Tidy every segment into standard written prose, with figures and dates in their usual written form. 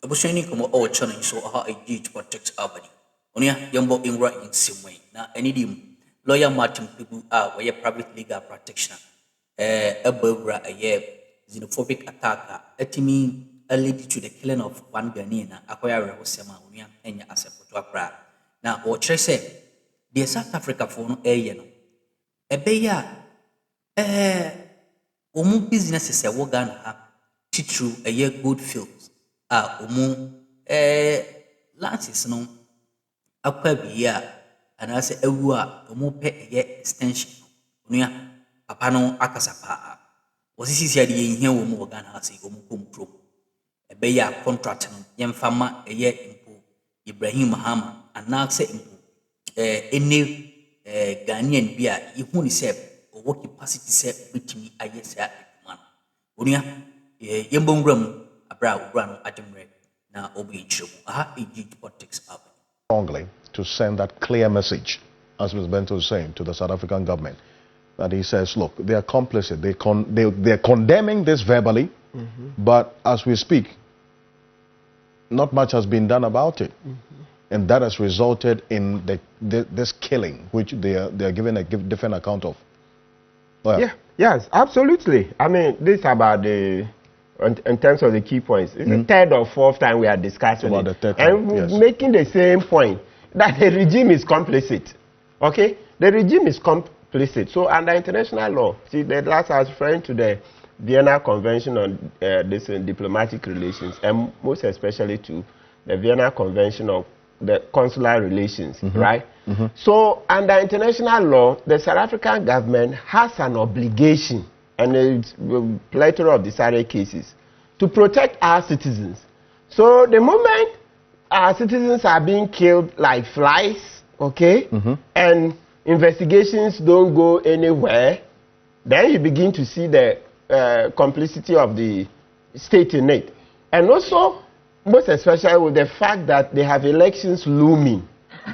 Abushani como o channel so a huge protect abani. Onia yambo ingra in same way. Na enidim lawyer Martin people are where private legal practitioner. A burglar a year xenophobic attacker. Etimi a lead to the killing of one Ghanaian acquire Osama Unia Enya as a photographer. Now or say the South Africa for no no. A beya businesses a wogan have true a year good fields. Lances no akwa biya anase awua pe ye extension onua papa no akasapa osisi ade yehia wo mu Ghana ase kompro ebeya contract no yemfama ye impo Ibrahim Mahama anase impo ene Ghanaian bia ihu ni se owo capacity se bitimi ayesa man onua yembongram abra no ademre na obi nchiro aha ejid politics up strongly to send that clear message, as Ms. Bento was saying, to the South African government, that he says, look, they are complicit. They're condemning this verbally, but as we speak, not much has been done about it. And that has resulted in this killing, which they are giving a different account of. Well, yeah, yes, absolutely. I mean, this about the... In terms of the key points, it's the third or fourth time we are discussing about it. The third time, and making the same point that the regime is complicit. Okay? The regime is complicit. So under international law, see, the last I was referring to the Vienna Convention on diplomatic relations, and most especially to the Vienna Convention on the consular relations, right? So under international law, the South African government has an obligation, and it's a plethora of decided cases, to protect our citizens. So the moment our citizens are being killed like flies, okay, and investigations don't go anywhere, then you begin to see the complicity of the state in it. And also, most especially with the fact that they have elections looming.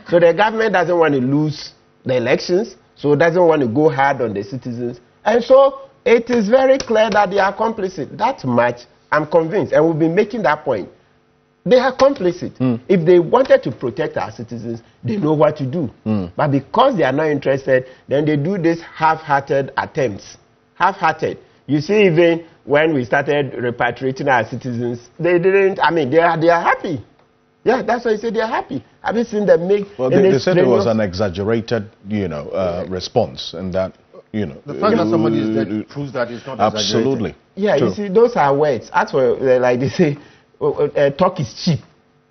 So the government doesn't want to lose the elections, so doesn't want to go hard on the citizens. And so it is very clear that they are complicit. That much, I'm convinced, and we'll be making that point. They are complicit. If they wanted to protect our citizens, they know what to do. But because they are not interested, then they do these half-hearted attempts. Half-hearted. You see, even when we started repatriating our citizens, they didn't, I mean, they are happy. Yeah, that's why I say they are happy. Have you seen them make... Well, they said it was an exaggerated, response, and that... the fact that somebody is dead proves that it's not absolutely. Yeah, true. You see, those are words. That's what, like they say, talk is cheap.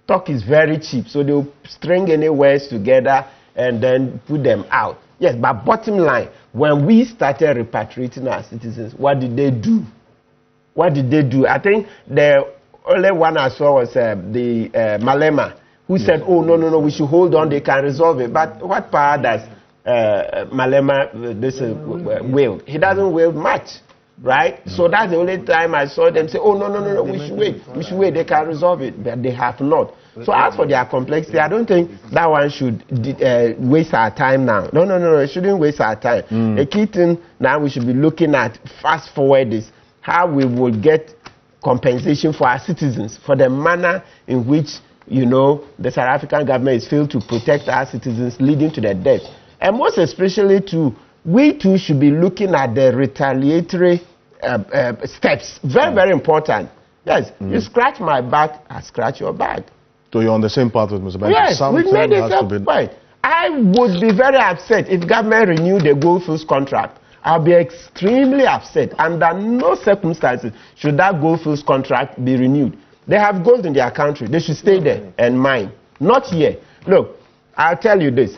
Talk is very cheap. So they'll string any words together and then put them out. Yes, but bottom line, when we started repatriating our citizens, what did they do? What did they do? I think the only one I saw was the Malema, who said, oh, no, we should hold on, they can resolve it. But what power does Malema wield? He doesn't wield much, right? So that's the only time I saw them say, oh, no, we should wait, they can resolve it. But they have not. So as for their complexity, I don't think that one should waste our time now. No, it shouldn't waste our time. The key thing now we should be looking at, fast forward, is how we will get compensation for our citizens, for the manner in which, the South African government is failed to protect our citizens, leading to their death. And most especially, we too should be looking at the retaliatory steps. Very, very important. Yes, you scratch my back, I scratch your back. So you're on the same path with Mr. Benton? Yes, we made it up point. I would be very upset if government renewed the Goldfields contract. I'll be extremely upset. Under no circumstances should that Goldfields contract be renewed. They have gold in their country. They should stay there and mine. Not here. Look, I'll tell you this.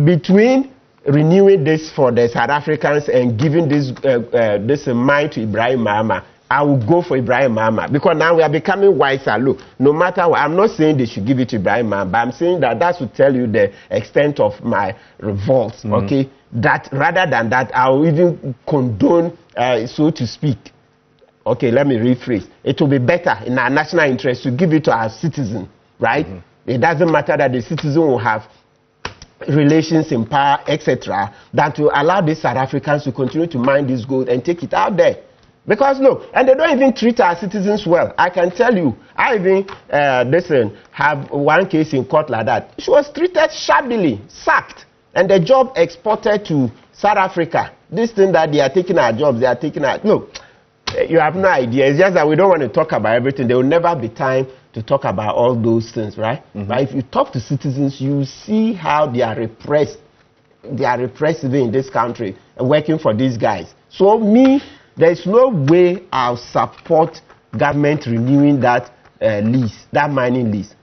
Between renewing this for the South Africans and giving this mine to Ibrahim Mahama, I will go for Ibrahim Mahama, because now we are becoming wiser. Look, no matter what, I'm not saying they should give it to Ibrahim Mahama, but I'm saying that will tell you the extent of my revolt, okay? That rather than that, I will even condone, so to speak. Okay, let me rephrase. It will be better in our national interest to give it to our citizen, right? It doesn't matter that the citizen will have relations in power, etc., that will allow these South Africans to continue to mine this gold and take it out there. Because look, and they don't even treat our citizens well. I can tell you, I even have one case in court like that. She was treated shabbily, sacked, and the job exported to South Africa. This thing that they are taking our jobs, they are taking our... Look, you have no idea. It's just that we don't want to talk about everything. There will never be time to talk about all those things, right? But if you talk to citizens, you see how they are repressed. They are repressive in this country and working for these guys. So me, there's no way I'll support government renewing that lease, that mining lease.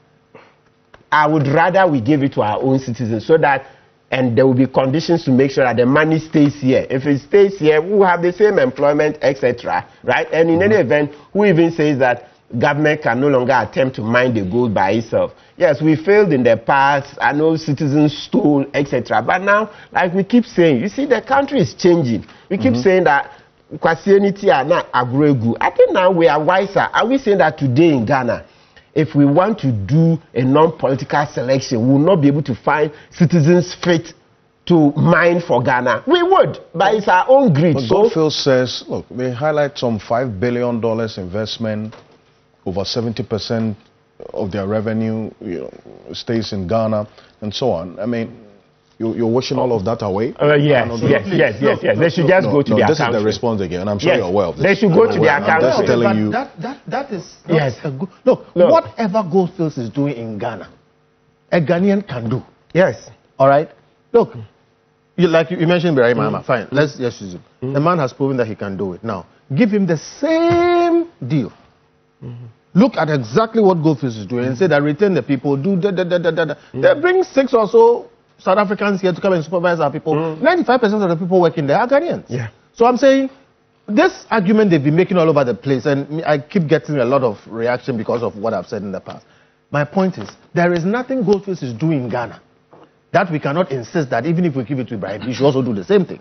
I would rather we give it to our own citizens so that, and there will be conditions to make sure that the money stays here. If it stays here, we will have the same employment, etc. Right? And in any event, who even says that government can no longer attempt to mine the gold by itself? Yes, we failed in the past. I know citizens stole, etc. But now, like we keep saying, you see, the country is changing. We keep saying that Christianity are not agregu. I think now we are wiser. Are we saying that today in Ghana, if we want to do a non-political selection, we will not be able to find citizens fit to mine for Ghana? We would, but it's our own greed. But Goldfield says, look, they highlight some $5 billion investment, over 70% of their revenue stays in Ghana, and so on. I mean, you're washing all of that away? Yes. They should just go to the account. This is the response again, and I'm sure you're aware of this. They should go to the account. I'm just telling you. That is a good... Look, whatever Goldfields is doing in Ghana, a Ghanaian can do. Yes. All right? Look, you mentioned Mahama. Fine, let's just use him. The man has proven that he can do it. Now, give him the same deal. Look at exactly what Goldfields is doing and say that retain the people, do da. They bring 6 or so South Africans here to come and supervise our people. 95% of the people working there are Ghanaians. Yeah. So I'm saying this argument they've been making all over the place, and I keep getting a lot of reaction because of what I've said in the past. My point is, there is nothing Goldfields is doing in Ghana that we cannot insist that even if we give it to Ibrahim, he should also do the same thing.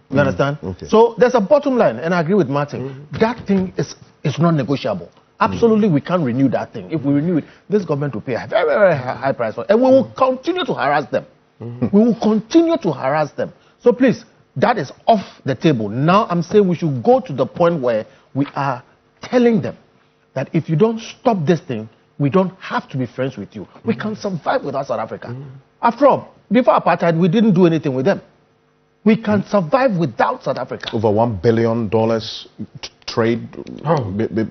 You understand? Okay. So there's a bottom line, and I agree with Martin. That thing is not negotiable. Absolutely, we can't renew that thing. If we renew it, this government will pay a very, very high price for it, and we will continue to harass them. We will continue to harass them. So please, that is off the table. Now I'm saying we should go to the point where we are telling them that if you don't stop this thing, we don't have to be friends with you. We can survive without South Africa. After all, before apartheid, we didn't do anything with them. We can survive without South Africa. Over $1 billion trade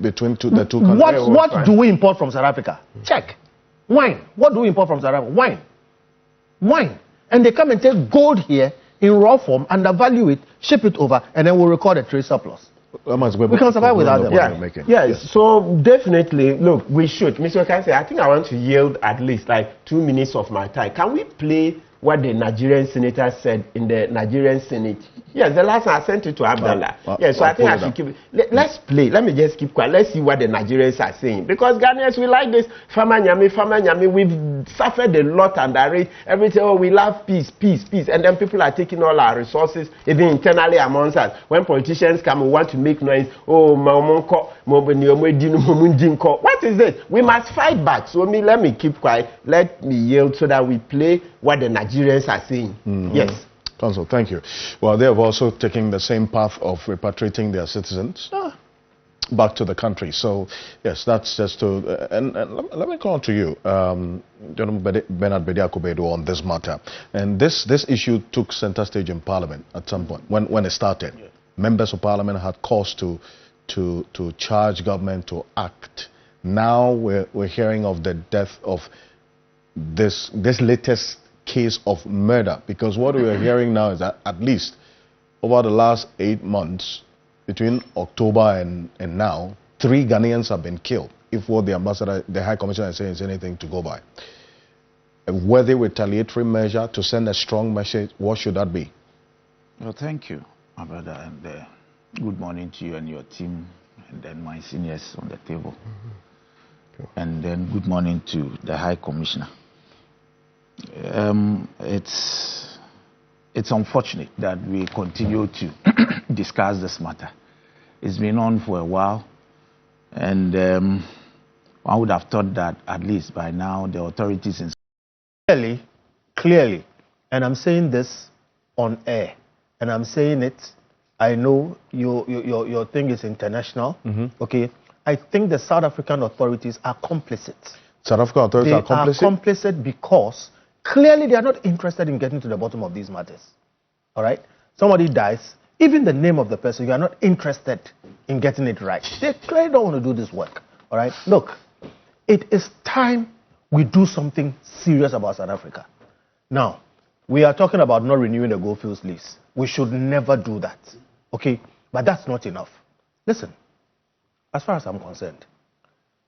between the two countries. What do we import from South Africa? Check. Wine. What do we import from South Africa? Wine. And they come and take gold here in raw form, undervalue it, ship it over, and then we'll record a trade surplus. We can survive without them. Yes, so definitely, look, we should. Mr. Okanse, I think I want to yield at least like 2 minutes of my time. Can we play what the Nigerian senator said in the Nigerian Senate? Yes, the last time I sent it to Abdallah. Yes, so I think I should keep it. Let's play. Let me just keep quiet. Let's see what the Nigerians are saying. Because Ghanaians, we like this. Fama Nyame. We've suffered a lot under it. Everything, oh, we love peace. And then people are taking all our resources, even internally amongst us. When politicians come, we want to make noise. Oh, what is this? We must fight back. So let me keep quiet. Let me yield so that we play what the Nigerians are saying. Yes. Council, thank you. Well, they have also taken the same path of repatriating their citizens back to the country. So, yes, that's just to... and let me call to you, Gentleman Bernard Bediakobedo, on this matter. And this issue took center stage in Parliament at some point, when it started. Yeah. Members of Parliament had cause to charge government to act. Now we're hearing of the death of this latest case of murder, because what we are hearing now is that at least over the last 8 months, between October and now, 3 Ghanaians have been killed, if what the ambassador, the High Commissioner is saying is anything to go by. A worthy retaliatory measure to send a strong message, what should that be? Well, thank you, my brother, and good morning to you and your team, and then my seniors on the table. And then good morning to the High Commissioner. It's unfortunate that we continue to discuss this matter. It's been on for a while, and one would have thought that at least by now the authorities in clearly, and I'm saying this on air, and I'm saying it I know your thing is international. Okay, I think the South African authorities are complicit. South African authorities are complicit? They are complicit because clearly they are not interested in getting to the bottom of these matters. All right? Somebody dies, even the name of the person, you are not interested in getting it right. They clearly don't want to do this work. All right? Look, it is time we do something serious about South Africa. Now, we are talking about not renewing the Goldfields lease. We should never do that. Okay? But that's not enough. Listen, as far as I'm concerned,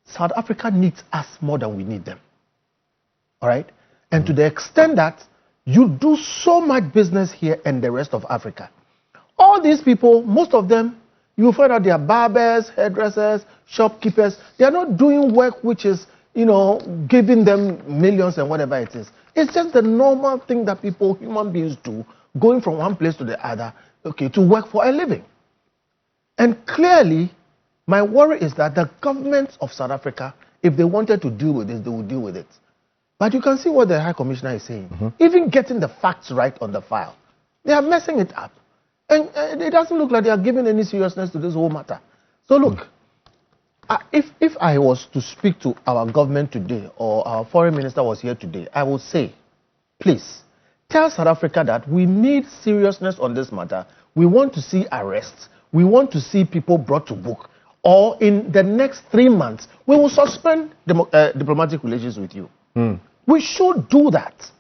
South Africa needs us more than we need them. All right? And to the extent that you do so much business here and the rest of Africa, all these people, most of them, you will find out they are barbers, hairdressers, shopkeepers. They are not doing work which is, giving them millions and whatever it is. It's just the normal thing that people, human beings do, going from one place to the other, okay, to work for a living. And clearly, my worry is that the government of South Africa, if they wanted to deal with this, they would deal with it. But you can see what the High Commissioner is saying. Even getting the facts right on the file, they are messing it up. And it doesn't look like they are giving any seriousness to this whole matter. So look, if I was to speak to our government today, or our foreign minister was here today, I would say, please, tell South Africa that we need seriousness on this matter. We want to see arrests. We want to see people brought to book. Or in the next 3 months, we will suspend diplomatic relations with you. We should do that.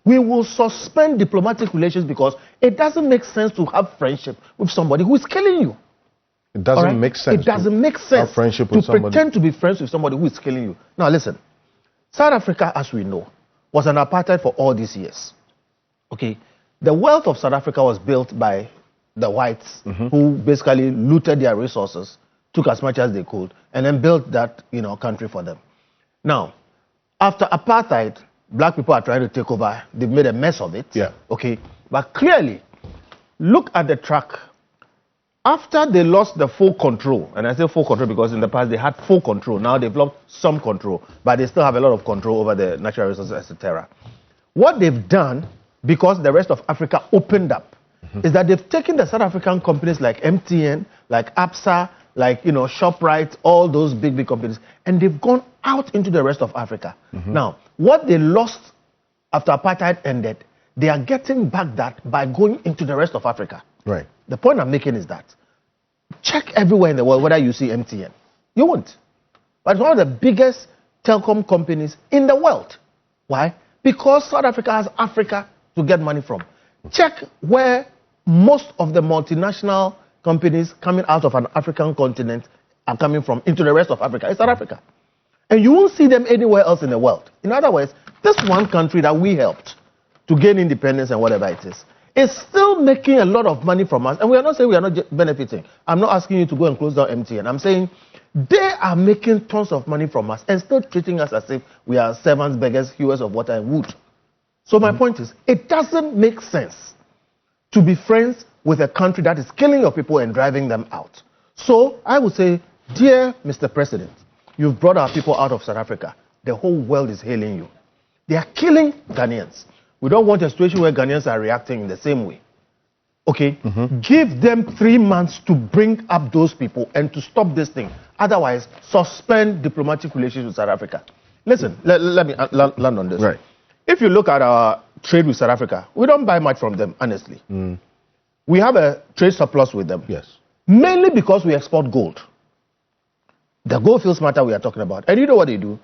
We will suspend diplomatic relations because it doesn't make sense to have friendship with somebody who is killing you. It doesn't make sense. It doesn't make sense to pretend to be friends with somebody who is killing you. Now listen, South Africa, as we know, was an apartheid for all these years. Okay, the wealth of South Africa was built by the whites who basically looted their resources, took as much as they could, and then built that country for them. Now, after apartheid, black people are trying to take over. They've made a mess of it. Yeah. Okay, but clearly, look at the track. After they lost the full control, and I say full control because in the past they had full control. Now they've lost some control, but they still have a lot of control over the natural resources, etc. What they've done, because the rest of Africa opened up, is that they've taken the South African companies like MTN, like ABSA, like ShopRite, all those big companies, and they've gone out into the rest of Africa. Now, what they lost after apartheid ended, they are getting back that by going into the rest of Africa. Right. The point I'm making is that check everywhere in the world whether you see MTN. You won't. But it's one of the biggest telecom companies in the world. Why? Because South Africa has Africa to get money from. Check where most of the multinational companies coming out of an African continent are coming from into the rest of Africa. It's South Africa. And you won't see them anywhere else in the world. In other words, this one country that we helped to gain independence and whatever it is still making a lot of money from us. And we are not saying we are not benefiting. I'm not asking you to go and close down MTN. I'm saying they are making tons of money from us and still treating us as if we are servants, beggars, hewers of water and wood. So my point is, it doesn't make sense to be friends with a country that is killing your people and driving them out. So I would say, dear Mr. President, you've brought our people out of South Africa. The whole world is hailing you. They are killing Ghanaians. We don't want a situation where Ghanaians are reacting in the same way. Okay? Give them 3 months to bring up those people and to stop this thing. Otherwise, suspend diplomatic relations with South Africa. Listen, let me land on this. Right. If you look at our trade with South Africa, we don't buy much from them, honestly. We have a trade surplus with them. Yes. Mainly because we export gold. The Goldfields matter we are talking about. And you know what they do?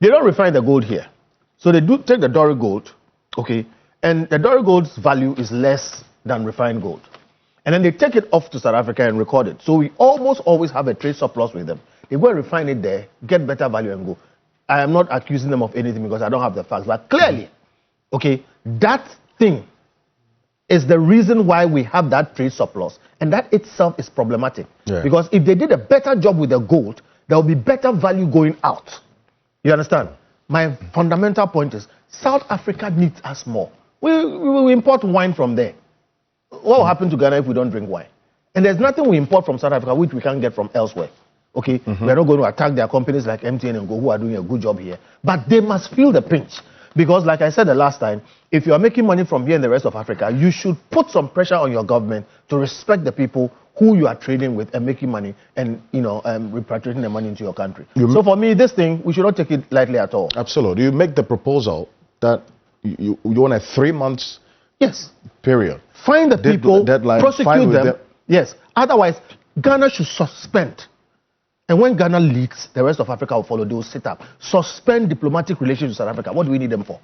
They don't refine the gold here. So they do take the Dory gold, okay, and the Dory gold's value is less than refined gold. And then they take it off to South Africa and record it. So we almost always have a trade surplus with them. They go and refine it there, get better value and go. I am not accusing them of anything because I don't have the facts. But clearly, okay, that thing is the reason why we have that trade surplus. And that itself is problematic. Yeah. Because if they did a better job with the gold, there will be better value going out. You understand? My fundamental point is South Africa needs us more. We import wine from there. What will happen to Ghana if we don't drink wine? And there's nothing we import from South Africa which we can't get from elsewhere. Okay? We're not going to attack their companies like MTN and Go who are doing a good job here. But they must feel the pinch. Because like I said the last time, if you are making money from here in the rest of Africa, you should put some pressure on your government to respect the people who you are trading with and making money and, repatriating the money into your country. So for me, this thing, we should not take it lightly at all. Absolutely. You make the proposal that you want a 3 months period. Find the people, deadline, prosecute them. Yes. Otherwise, Ghana should suspend. And when Ghana leaks, the rest of Africa will follow. They will sit up. Suspend diplomatic relations with South Africa. What do we need them for?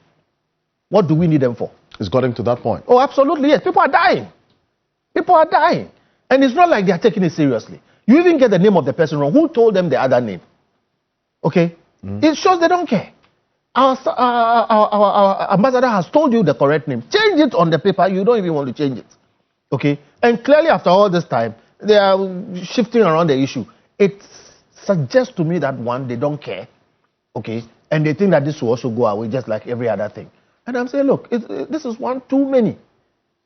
What do we need them for? It's gotten to that point. Oh, absolutely, yes. People are dying. People are dying. And it's not like they are taking it seriously. You even get the name of the person wrong. Who told them the other name? Okay? It shows they don't care. Our ambassador has told you the correct name. Change it on the paper. You don't even want to change it. Okay? And clearly, after all this time, they are shifting around the issue. It suggests to me that, one, they don't care. Okay? And they think that this will also go away just like every other thing. And I'm saying, look, this is one too many.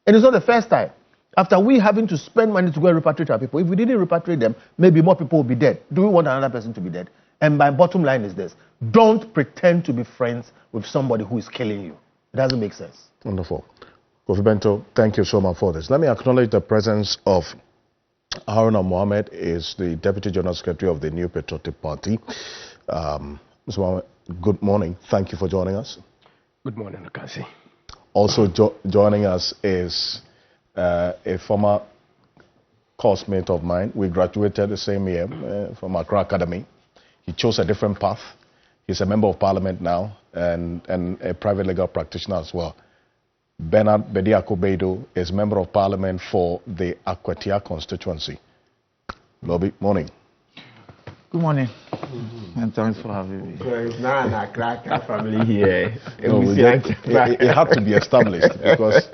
And it's not the first time. After we having to spend money to go and repatriate our people, if we didn't repatriate them, maybe more people will be dead. Do we want another person to be dead? And my bottom line is this. Don't pretend to be friends with somebody who is killing you. It doesn't make sense. Wonderful. Kofi Bento, thank you so much for this. Let me acknowledge the presence of Haruna Mohammed, is the Deputy General Secretary of the New Patriotic Party. Mr. Mohammed, good morning. Thank you for joining us. Good morning, Akansi. Also joining us is a former course mate of mine. We graduated the same year from Accra Academy. He chose a different path. He's a member of parliament now and a private legal practitioner as well. Bernard Bediako-Beidou is member of parliament for the Akwatia constituency. Lobby, morning. Good morning, and thanks for having me. It's not an Accra family here. No, it had to be established because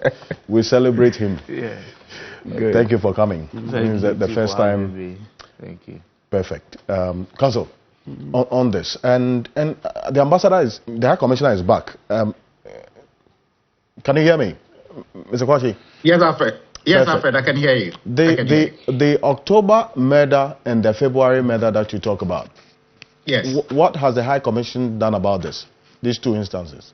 we celebrate him. Yeah. Good. Thank you for coming. Thank you the first time. Thank you. Perfect. Council, on this, and the ambassador the High Commissioner is back. Can you hear me, Mr. Kwashi? Yes, Alfred. Yes, Alfred, I can hear you. The October murder and the February murder that you talk about. Yes. What has the High Commission done about these two instances?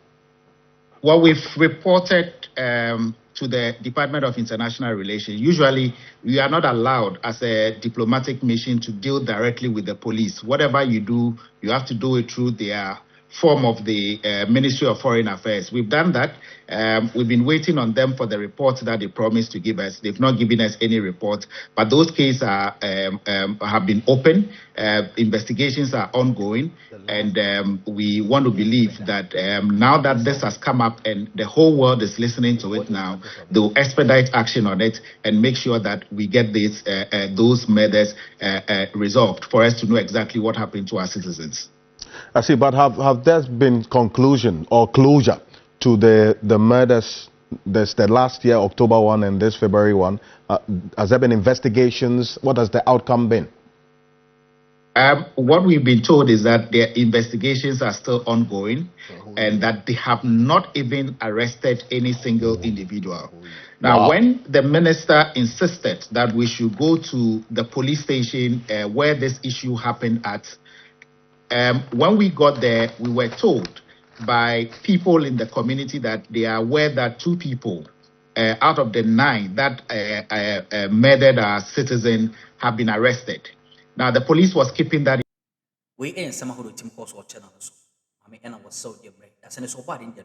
Well, we've reported to the Department of International Relations. Usually, we are not allowed as a diplomatic mission to deal directly with the police. Whatever you do, you have to do it through their form of the Ministry of Foreign Affairs. We've done that. We've been waiting on them for the reports that they promised to give us. They've not given us any report, but those cases have been open. Investigations are ongoing, and we want to believe that now that this has come up and the whole world is listening to it now, they'll expedite action on it and make sure that we get those murders resolved for us to know exactly what happened to our citizens. I see, but have there been conclusion or closure to the murders? There's the last year, October 1 and this February 1. Has there been investigations? What has the outcome been? What we've been told is that their investigations are still ongoing and that they have not even arrested any single individual. Now, when the minister insisted that we should go to the police station where this issue happened at, when we got there, we were told by people in the community that they are aware that 2 people out of the 9 that murdered our citizen have been arrested. Now, the police was keeping that. We ain't some who team course or channel. I mean, and I was so dear. That's an so bad in the